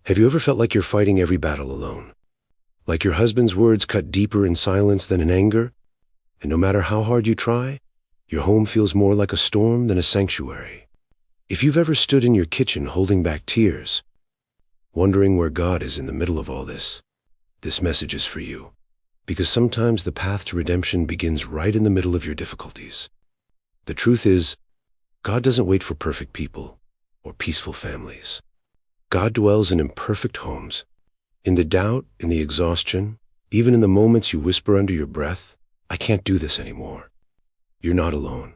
Have you ever felt like you're fighting every battle alone? Like your husband's words cut deeper in silence than in anger? And no matter how hard you try, your home feels more like a storm than a sanctuary. If you've ever stood in your kitchen holding back tears, wondering where God is in the middle of all this message is for you. Because sometimes the path to redemption begins right in the middle of your difficulties. The truth is, God doesn't wait for perfect people or peaceful families. God dwells in imperfect homes. In the doubt, in the exhaustion, even in the moments you whisper under your breath, "I can't do this anymore." You're not alone.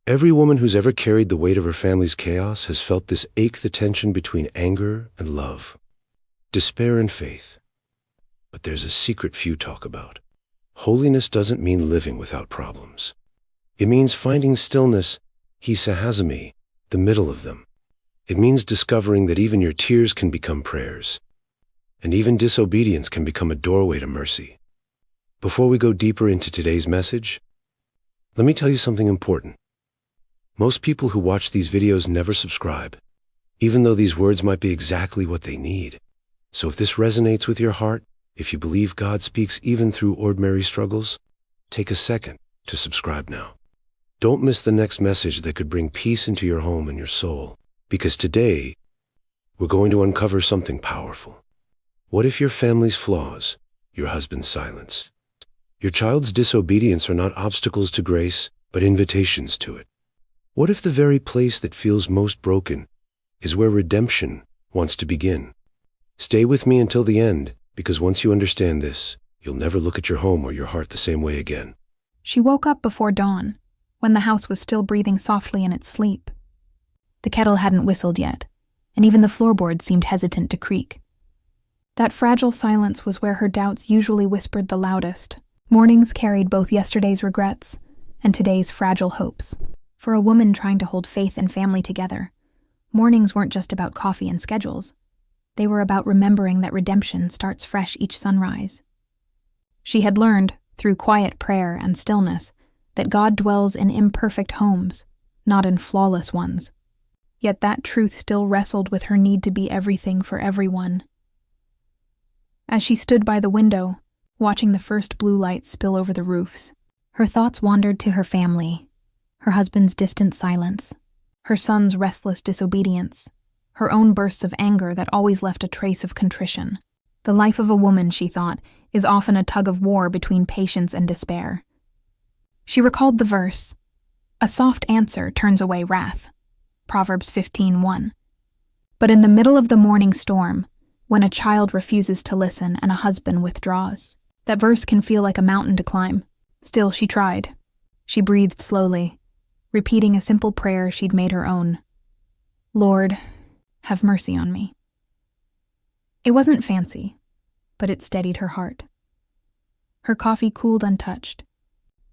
Every woman who's ever carried the weight of her family's chaos has felt this ache, the tension between anger and love, despair and faith. But there's a secret few talk about. Holiness doesn't mean living without problems. It means finding stillness, Hesychasm, the middle of them. It means discovering that even your tears can become prayers, and even disobedience can become a doorway to mercy. Before we go deeper into today's message, let me tell you something important. Most people who watch these videos never subscribe, even though these words might be exactly what they need. So if this resonates with your heart, if you believe God speaks even through ordinary struggles, take a second to subscribe now. Don't miss the next message that could bring peace into your home and your soul, because today, we're going to uncover something powerful. What if your family's flaws, your husband's silence, your child's disobedience are not obstacles to grace, but invitations to it? What if the very place that feels most broken is where redemption wants to begin? Stay with me until the end, because once you understand this, you'll never look at your home or your heart the same way again. She woke up before dawn, when the house was still breathing softly in its sleep. The kettle hadn't whistled yet, and even the floorboards seemed hesitant to creak. That fragile silence was where her doubts usually whispered the loudest. Mornings carried both yesterday's regrets and today's fragile hopes. For a woman trying to hold faith and family together, mornings weren't just about coffee and schedules. They were about remembering that redemption starts fresh each sunrise. She had learned, through quiet prayer and stillness, that God dwells in imperfect homes, not in flawless ones. Yet that truth still wrestled with her need to be everything for everyone. As she stood by the window, watching the first blue light spill over the roofs, her thoughts wandered to her family, her husband's distant silence, her son's restless disobedience, her own bursts of anger that always left a trace of contrition. The life of a woman, she thought, is often a tug of war between patience and despair. She recalled the verse, "A soft answer turns away wrath," Proverbs 15:1. But in the middle of the morning storm, when a child refuses to listen and a husband withdraws, that verse can feel like a mountain to climb. Still, she tried. She breathed slowly, repeating a simple prayer she'd made her own. "Lord, have mercy on me." It wasn't fancy, but it steadied her heart. Her coffee cooled untouched,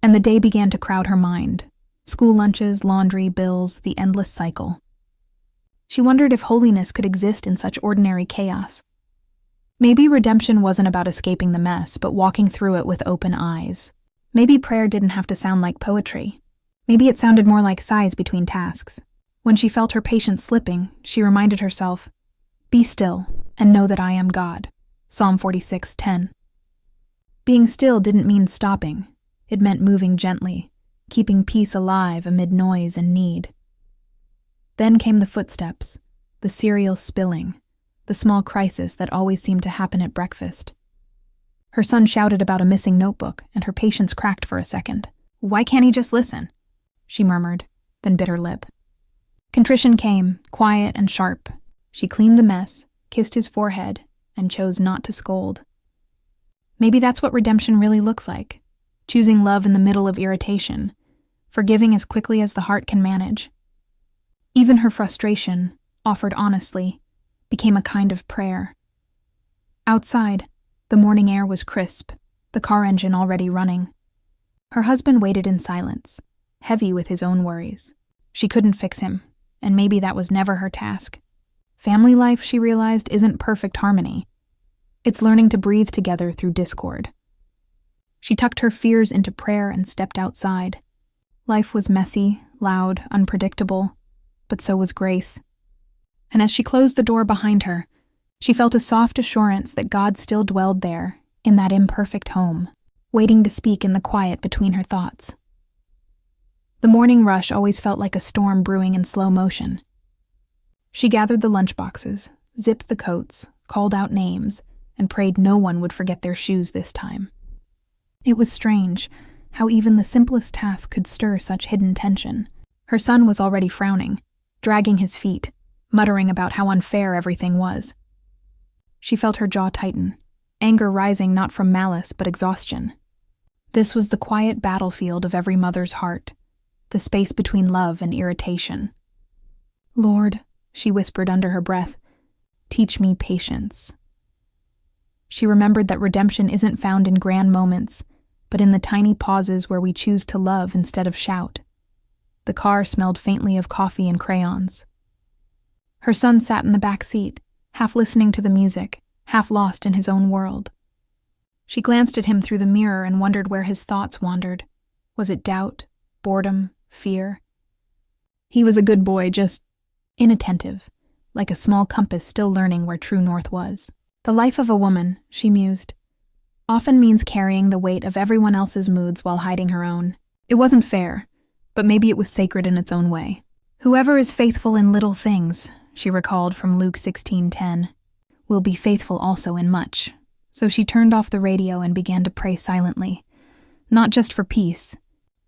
and the day began to crowd her mind. School lunches, laundry, bills, the endless cycle. She wondered if holiness could exist in such ordinary chaos. Maybe redemption wasn't about escaping the mess, but walking through it with open eyes. Maybe prayer didn't have to sound like poetry. Maybe it sounded more like sighs between tasks. When she felt her patience slipping, she reminded herself, "Be still and know that I am God." Psalm 46:10. Being still didn't mean stopping. It meant moving gently, keeping peace alive amid noise and need. Then came the footsteps, the cereal spilling, the small crisis that always seemed to happen at breakfast. Her son shouted about a missing notebook, and her patience cracked for a second. "Why can't he just listen?" she murmured, then bit her lip. Contrition came, quiet and sharp. She cleaned the mess, kissed his forehead, and chose not to scold. Maybe that's what redemption really looks like, choosing love in the middle of irritation, forgiving as quickly as the heart can manage. Even her frustration, offered honestly, became a kind of prayer. Outside, the morning air was crisp, the car engine already running. Her husband waited in silence, heavy with his own worries. She couldn't fix him, and maybe that was never her task. Family life, she realized, isn't perfect harmony. It's learning to breathe together through discord. She tucked her fears into prayer and stepped outside. Life was messy, loud, unpredictable, but so was grace. And as she closed the door behind her, She felt a soft assurance that God still dwelled there, in that imperfect home, waiting to speak in the quiet between her thoughts. The morning rush always felt like a storm brewing in slow motion. She gathered the lunchboxes, zipped the coats, called out names, and prayed no one would forget their shoes this time. It was strange how even the simplest task could stir such hidden tension. Her son was already frowning, dragging his feet, muttering about how unfair everything was. She felt her jaw tighten, anger rising not from malice but exhaustion. This was the quiet battlefield of every mother's heart, the space between love and irritation. "Lord," she whispered under her breath, "teach me patience." She remembered that redemption isn't found in grand moments, but in the tiny pauses where we choose to love instead of shout. The car smelled faintly of coffee and crayons. Her son sat in the back seat, half listening to the music, half lost in his own world. She glanced at him through the mirror and wondered where his thoughts wandered. Was it doubt, boredom, fear? He was a good boy, just inattentive, like a small compass still learning where true north was. The life of a woman, she mused, often means carrying the weight of everyone else's moods while hiding her own. It wasn't fair, but maybe it was sacred in its own way. "Whoever is faithful in little things," she recalled from Luke 16:10, "will be faithful also in much." So she turned off the radio and began to pray silently, not just for peace,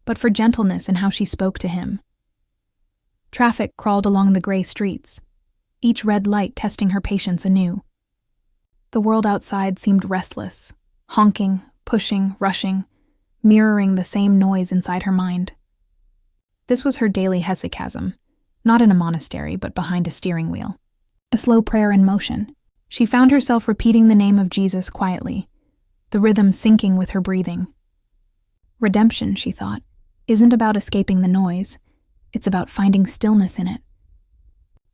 but for gentleness in how she spoke to him. Traffic crawled along the gray streets, each red light testing her patience anew. The world outside seemed restless, honking, pushing, rushing, mirroring the same noise inside her mind. This was her daily hesychasm, not in a monastery, but behind a steering wheel. A slow prayer in motion. She found herself repeating the name of Jesus quietly, the rhythm syncing with her breathing. Redemption, she thought, isn't about escaping the noise. It's about finding stillness in it.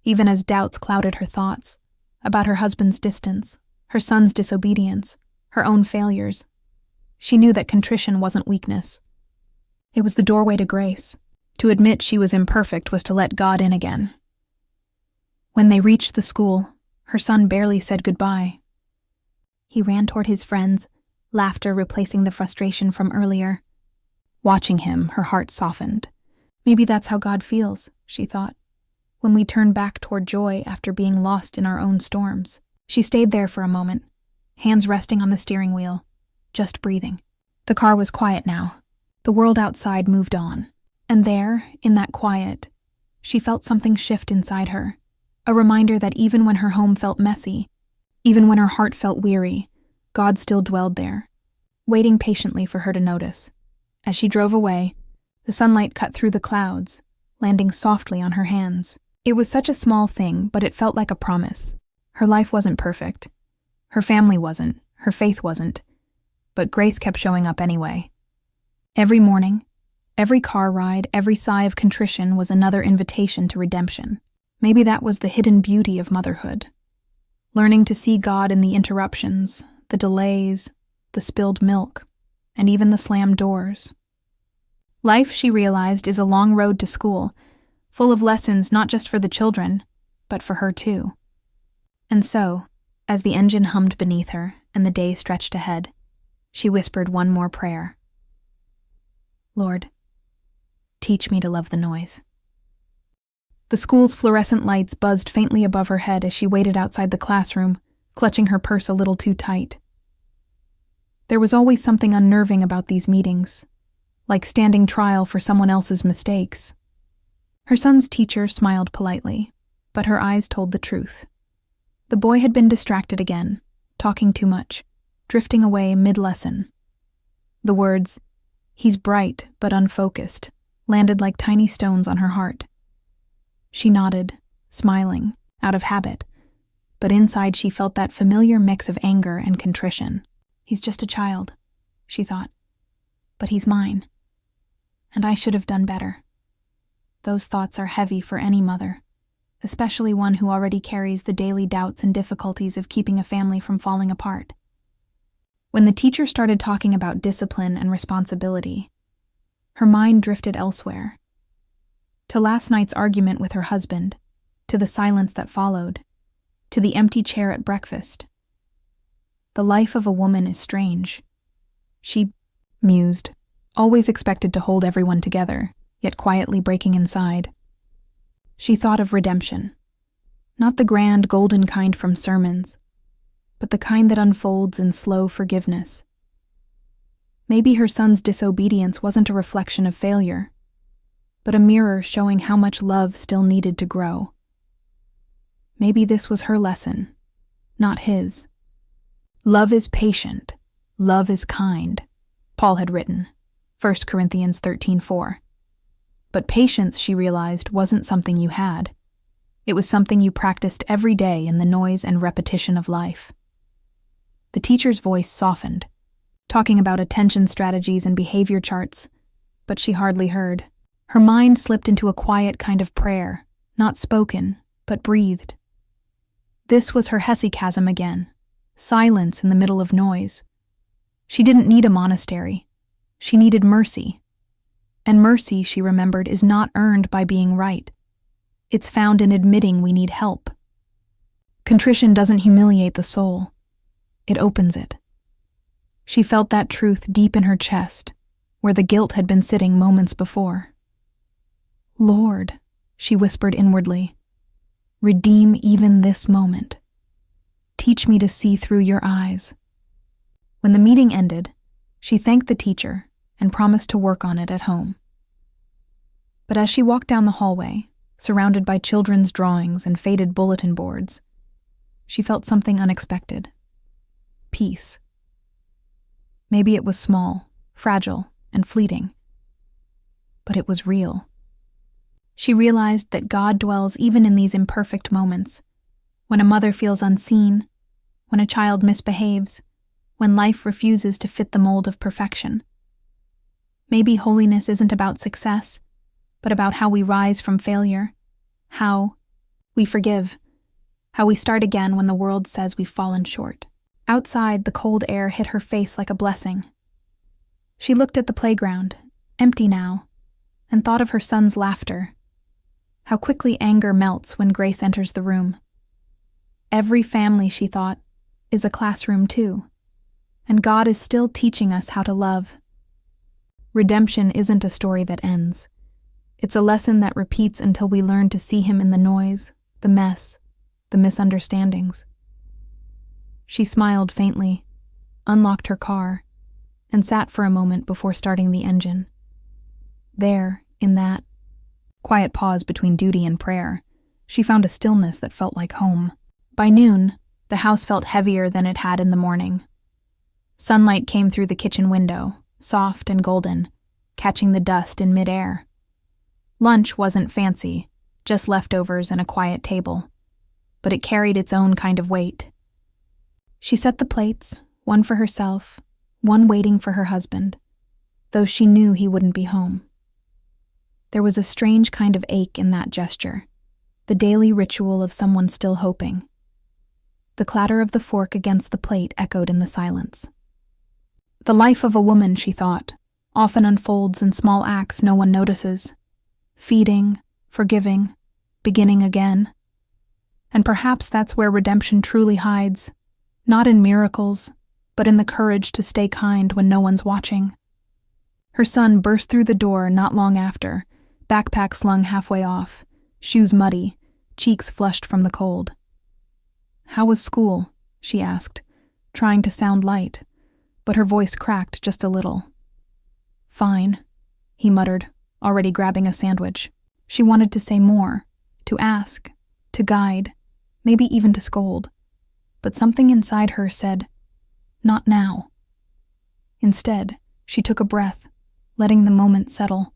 Even as doubts clouded her thoughts, about her husband's distance, her son's disobedience, her own failures, she knew that contrition wasn't weakness. It was the doorway to grace. To admit she was imperfect was to let God in again. When they reached the school, her son barely said goodbye. He ran toward his friends, laughter replacing the frustration from earlier. Watching him, her heart softened. Maybe that's how God feels, she thought, when we turn back toward joy after being lost in our own storms. She stayed there for a moment, hands resting on the steering wheel, just breathing. The car was quiet now. The world outside moved on. And there, in that quiet, she felt something shift inside her, a reminder that even when her home felt messy, even when her heart felt weary, God still dwelled there, waiting patiently for her to notice. As she drove away, the sunlight cut through the clouds, landing softly on her hands. It was such a small thing, but it felt like a promise. Her life wasn't perfect. Her family wasn't. Her faith wasn't. But grace kept showing up anyway. Every morning, every car ride, every sigh of contrition was another invitation to redemption. Maybe that was the hidden beauty of motherhood. Learning to see God in the interruptions, the delays, the spilled milk, and even the slammed doors. Life, she realized, is a long road to school, full of lessons not just for the children, but for her too. And so, as the engine hummed beneath her and the day stretched ahead, she whispered one more prayer. "Lord, teach me to love the noise." The school's fluorescent lights buzzed faintly above her head as she waited outside the classroom, clutching her purse a little too tight. There was always something unnerving about these meetings, like standing trial for someone else's mistakes. Her son's teacher smiled politely, but her eyes told the truth. The boy had been distracted again, talking too much, drifting away mid-lesson. The words, "He's bright but unfocused," landed like tiny stones on her heart. She nodded, smiling, out of habit, but inside she felt that familiar mix of anger and contrition. "He's just a child," she thought, "but he's mine. And I should have done better." Those thoughts are heavy for any mother, especially one who already carries the daily doubts and difficulties of keeping a family from falling apart. When the teacher started talking about discipline and responsibility, her mind drifted elsewhere. To last night's argument with her husband, to the silence that followed, to the empty chair at breakfast. The life of a woman is strange. She mused, always expected to hold everyone together, yet quietly breaking inside. She thought of redemption. Not the grand, golden kind from sermons, but the kind that unfolds in slow forgiveness. Maybe her son's disobedience wasn't a reflection of failure, but a mirror showing how much love still needed to grow. Maybe this was her lesson, not his. Love is patient, love is kind, Paul had written, 1 Corinthians 13:4. But patience, she realized, wasn't something you had. It was something you practiced every day in the noise and repetition of life. The teacher's voice softened, talking about attention strategies and behavior charts, but she hardly heard. Her mind slipped into a quiet kind of prayer, not spoken, but breathed. This was her Hesychasm again, silence in the middle of noise. She didn't need a monastery. She needed mercy. And mercy, she remembered, is not earned by being right. It's found in admitting we need help. Contrition doesn't humiliate the soul. It opens it. She felt that truth deep in her chest, where the guilt had been sitting moments before. Lord, she whispered inwardly, redeem even this moment. Teach me to see through your eyes. When the meeting ended, she thanked the teacher and promised to work on it at home. But as she walked down the hallway, surrounded by children's drawings and faded bulletin boards, she felt something unexpected. Peace. Maybe it was small, fragile, and fleeting, but it was real. She realized that God dwells even in these imperfect moments, when a mother feels unseen, when a child misbehaves, when life refuses to fit the mold of perfection. Maybe holiness isn't about success, but about how we rise from failure, how we forgive, how we start again when the world says we've fallen short. Outside, the cold air hit her face like a blessing. She looked at the playground, empty now, and thought of her son's laughter. How quickly anger melts when grace enters the room. Every family, she thought, is a classroom too, and God is still teaching us how to love. Redemption isn't a story that ends. It's a lesson that repeats until we learn to see him in the noise, the mess, the misunderstandings. She smiled faintly, unlocked her car, and sat for a moment before starting the engine. There, in that quiet pause between duty and prayer, she found a stillness that felt like home. By noon, the house felt heavier than it had in the morning. Sunlight came through the kitchen window, soft and golden, catching the dust in midair. Lunch wasn't fancy, just leftovers and a quiet table, but it carried its own kind of weight. She set the plates, one for herself, one waiting for her husband, though she knew he wouldn't be home. There was a strange kind of ache in that gesture, the daily ritual of someone still hoping. The clatter of the fork against the plate echoed in the silence. The life of a woman, she thought, often unfolds in small acts no one notices. Feeding, forgiving, beginning again. And perhaps that's where redemption truly hides, not in miracles, but in the courage to stay kind when no one's watching. Her son burst through the door not long after, backpack slung halfway off, shoes muddy, cheeks flushed from the cold. "How was school?" she asked, trying to sound light, but her voice cracked just a little. "Fine," he muttered, already grabbing a sandwich. She wanted to say more, to ask, to guide, maybe even to scold, but something inside her said, "Not now." Instead, she took a breath, letting the moment settle.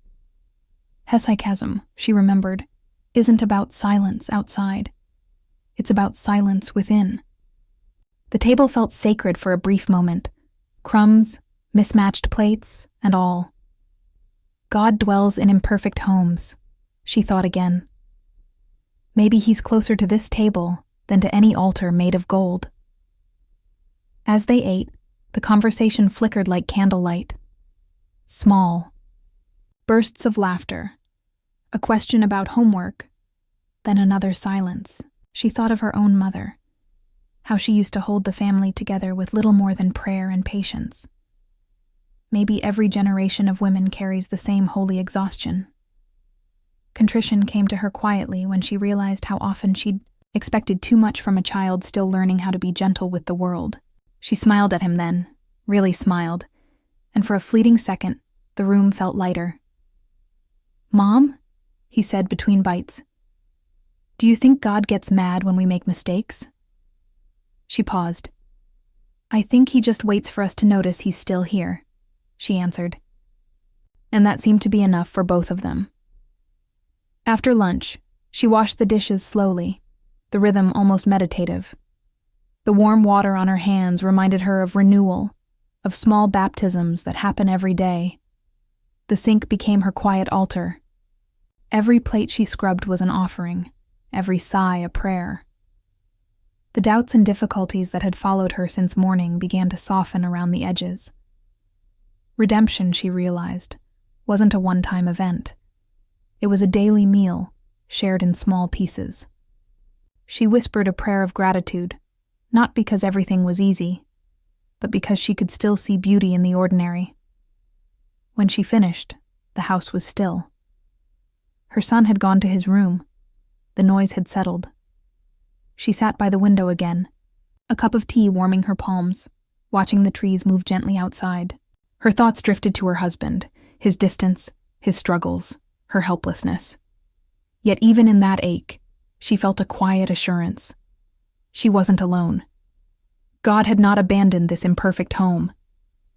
Hesychasm, she remembered, isn't about silence outside. It's about silence within. The table felt sacred for a brief moment, crumbs, mismatched plates, and all. God dwells in imperfect homes, she thought again. Maybe he's closer to this table than to any altar made of gold. As they ate, the conversation flickered like candlelight. Small. Bursts of laughter. A question about homework. Then another silence. She thought of her own mother, how she used to hold the family together with little more than prayer and patience. Maybe every generation of women carries the same holy exhaustion. Contrition came to her quietly when she realized how often she'd expected too much from a child still learning how to be gentle with the world. She smiled at him then, really smiled, and for a fleeting second, the room felt lighter. "Mom?" he said between bites. "Do you think God gets mad when we make mistakes?" She paused. "I think he just waits for us to notice he's still here," she answered. And that seemed to be enough for both of them. After lunch, she washed the dishes slowly, the rhythm almost meditative. The warm water on her hands reminded her of renewal, of small baptisms that happen every day. The sink became her quiet altar. Every plate she scrubbed was an offering, every sigh a prayer. The doubts and difficulties that had followed her since morning began to soften around the edges. Redemption, she realized, wasn't a one-time event. It was a daily meal, shared in small pieces. She whispered a prayer of gratitude, not because everything was easy, but because she could still see beauty in the ordinary. When she finished, the house was still. Her son had gone to his room. The noise had settled. She sat by the window again, a cup of tea warming her palms, watching the trees move gently outside. Her thoughts drifted to her husband, his distance, his struggles, her helplessness. Yet even in that ache, she felt a quiet assurance. She wasn't alone. God had not abandoned this imperfect home.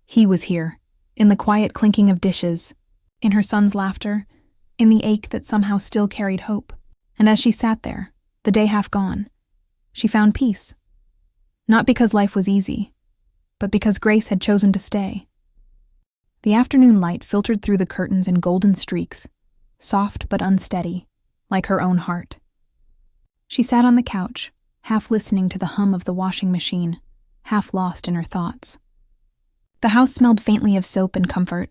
He was here, in the quiet clinking of dishes, in her son's laughter, in the ache that somehow still carried hope. And as she sat there, the day half gone, she found peace. Not because life was easy, but because grace had chosen to stay. The afternoon light filtered through the curtains in golden streaks, soft but unsteady, like her own heart. She sat on the couch, half listening to the hum of the washing machine, half lost in her thoughts. The house smelled faintly of soap and comfort,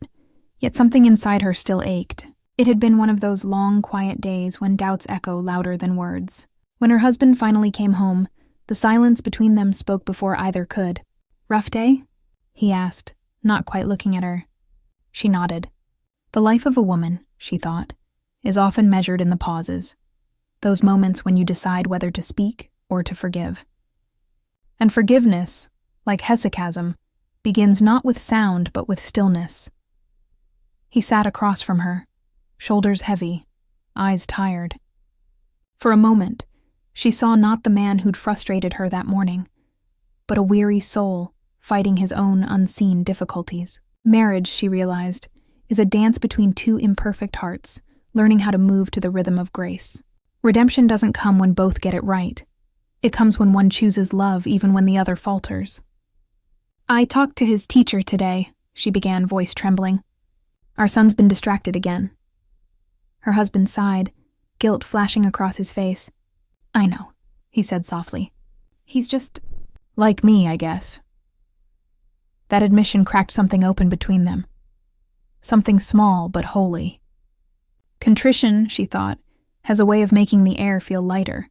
yet something inside her still ached. It had been one of those long, quiet days when doubts echo louder than words. When her husband finally came home, the silence between them spoke before either could. "Rough day?" he asked, not quite looking at her. She nodded. The life of a woman, she thought, is often measured in the pauses, those moments when you decide whether to speak or to forgive. And forgiveness, like Hesychasm, begins not with sound but with stillness. He sat across from her, shoulders heavy, eyes tired. For a moment, she saw not the man who'd frustrated her that morning, but a weary soul fighting his own unseen difficulties. Marriage, she realized, is a dance between two imperfect hearts, learning how to move to the rhythm of grace. Redemption doesn't come when both get it right. It comes when one chooses love even when the other falters. "I talked to his teacher today," she began, voice trembling. "Our son's been distracted again." Her husband sighed, guilt flashing across his face. "I know," he said softly. "He's just like me, I guess." That admission cracked something open between them. Something small but holy. Contrition, she thought, has a way of making the air feel lighter.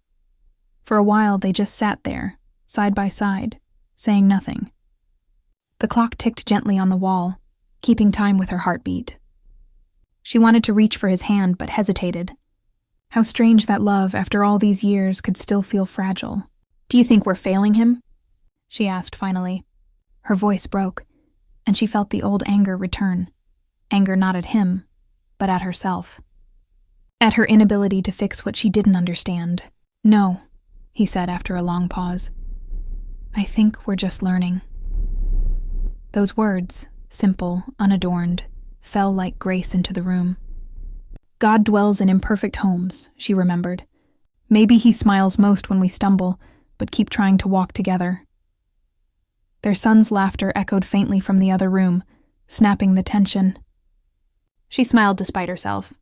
For a while they just sat there, side by side, saying nothing. The clock ticked gently on the wall, keeping time with her heartbeat. She wanted to reach for his hand but hesitated. How strange that love, after all these years, could still feel fragile. "Do you think we're failing him?" she asked finally. Her voice broke, and she felt the old anger return. Anger not at him, but at herself. At her inability to fix what she didn't understand. "No," he said after a long pause. "I think we're just learning." Those words, simple, unadorned, fell like grace into the room. God dwells in imperfect homes, she remembered. Maybe he smiles most when we stumble, but keep trying to walk together. Their son's laughter echoed faintly from the other room, snapping the tension. She smiled despite herself.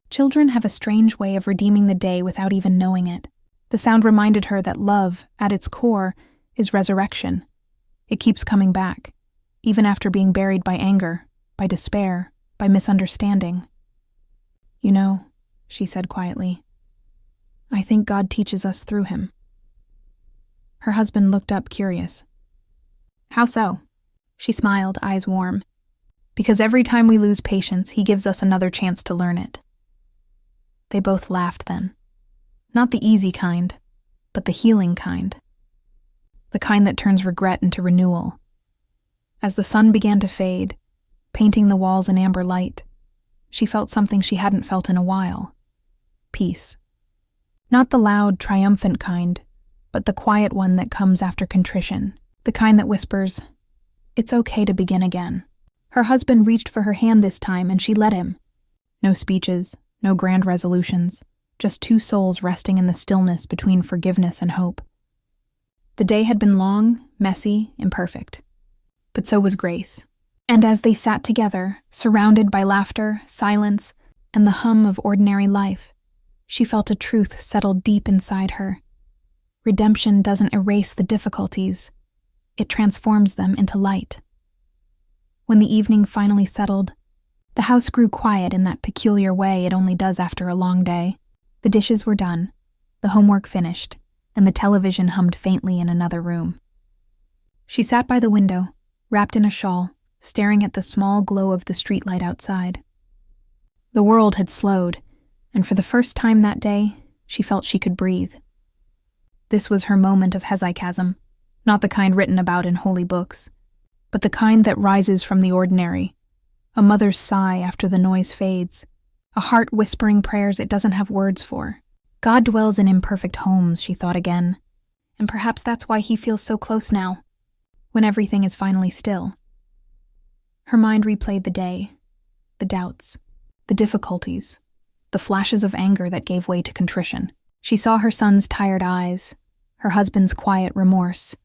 Children have a strange way of redeeming the day without even knowing it. The sound reminded her that love, at its core, is resurrection. It keeps coming back, even after being buried by anger, by despair, by misunderstanding. "You know," she said quietly, "I think God teaches us through him." Her husband looked up, curious. "How so?" She smiled, eyes warm. "Because every time we lose patience, he gives us another chance to learn it." They both laughed then. Not the easy kind, but the healing kind. The kind that turns regret into renewal. As the sun began to fade, painting the walls in amber light, she felt something she hadn't felt in a while. Peace. Not the loud, triumphant kind, but the quiet one that comes after contrition, the kind that whispers, "It's okay to begin again." Her husband reached for her hand this time, and she let him. No speeches, no grand resolutions, just two souls resting in the stillness between forgiveness and hope. The day had been long, messy, imperfect. But so was grace. And as they sat together, surrounded by laughter, silence, and the hum of ordinary life, she felt a truth settle deep inside her. Redemption doesn't erase the difficulties. It transforms them into light. When the evening finally settled, the house grew quiet in that peculiar way it only does after a long day. The dishes were done, the homework finished, and the television hummed faintly in another room. She sat by the window, wrapped in a shawl, staring at the small glow of the streetlight outside. The world had slowed, and for the first time that day, she felt she could breathe. This was her moment of hesychasm, not the kind written about in holy books, but the kind that rises from the ordinary, a mother's sigh after the noise fades, a heart whispering prayers it doesn't have words for. God dwells in imperfect homes, she thought again, and perhaps that's why he feels so close now, when everything is finally still. Her mind replayed the day, the doubts, the difficulties, the flashes of anger that gave way to contrition. She saw her son's tired eyes, her husband's quiet remorse,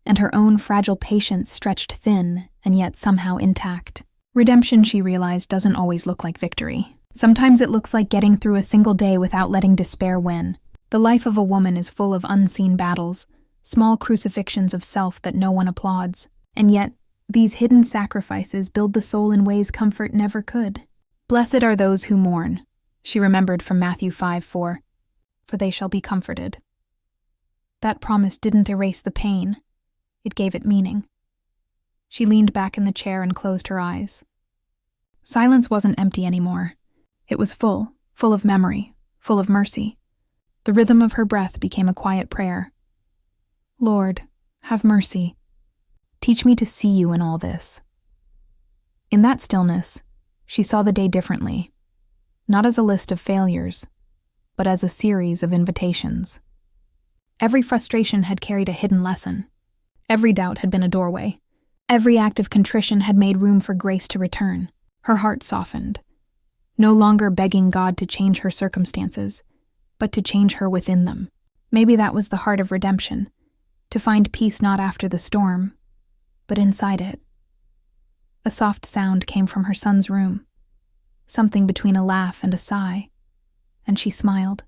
and her own fragile patience stretched thin and yet somehow intact. Redemption, she realized, doesn't always look like victory. Sometimes it looks like getting through a single day without letting despair win. The life of a woman is full of unseen battles, small crucifixions of self that no one applauds, and yet these hidden sacrifices build the soul in ways comfort never could. Blessed are those who mourn, she remembered from Matthew 5:4, for they shall be comforted. That promise didn't erase the pain, it gave it meaning. She leaned back in the chair and closed her eyes. Silence wasn't empty anymore. It was full of memory, full of mercy. The rhythm of her breath became a quiet prayer. Lord, have mercy. Teach me to see you in all this. In that stillness, she saw the day differently, not as a list of failures, but as a series of invitations. Every frustration had carried a hidden lesson. Every doubt had been a doorway. Every act of contrition had made room for grace to return. Her heart softened, no longer begging God to change her circumstances, but to change her within them. Maybe that was the heart of redemption, to find peace not after the storm, but inside it. A soft sound came from her son's room, something between a laugh and a sigh, and she smiled.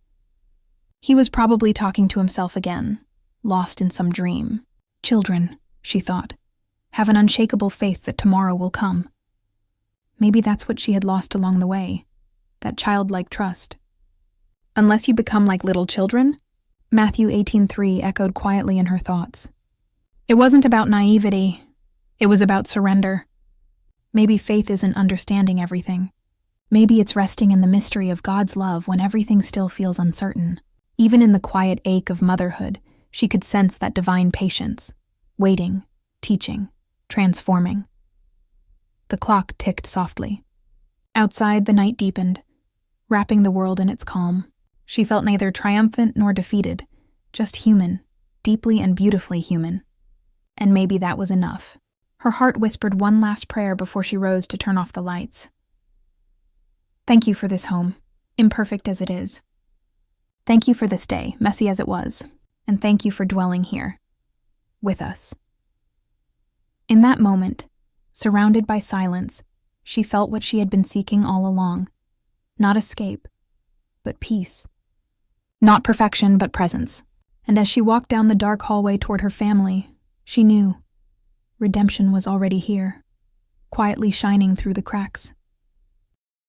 He was probably talking to himself again, lost in some dream. Children, she thought, have an unshakable faith that tomorrow will come. Maybe that's what she had lost along the way, that childlike trust. Unless you become like little children, Matthew 18:3 echoed quietly in her thoughts. It wasn't about naivety, it was about surrender. Maybe faith isn't understanding everything. Maybe it's resting in the mystery of God's love when everything still feels uncertain. Even in the quiet ache of motherhood, she could sense that divine patience, waiting, teaching, transforming. The clock ticked softly. Outside, the night deepened, wrapping the world in its calm. She felt neither triumphant nor defeated, just human, deeply and beautifully human. And maybe that was enough. Her heart whispered one last prayer before she rose to turn off the lights. Thank you for this home, imperfect as it is. Thank you for this day, messy as it was, and thank you for dwelling here, with us. In that moment, surrounded by silence, she felt what she had been seeking all along. Not escape, but peace. Not perfection, but presence. And as she walked down the dark hallway toward her family, she knew redemption was already here, quietly shining through the cracks.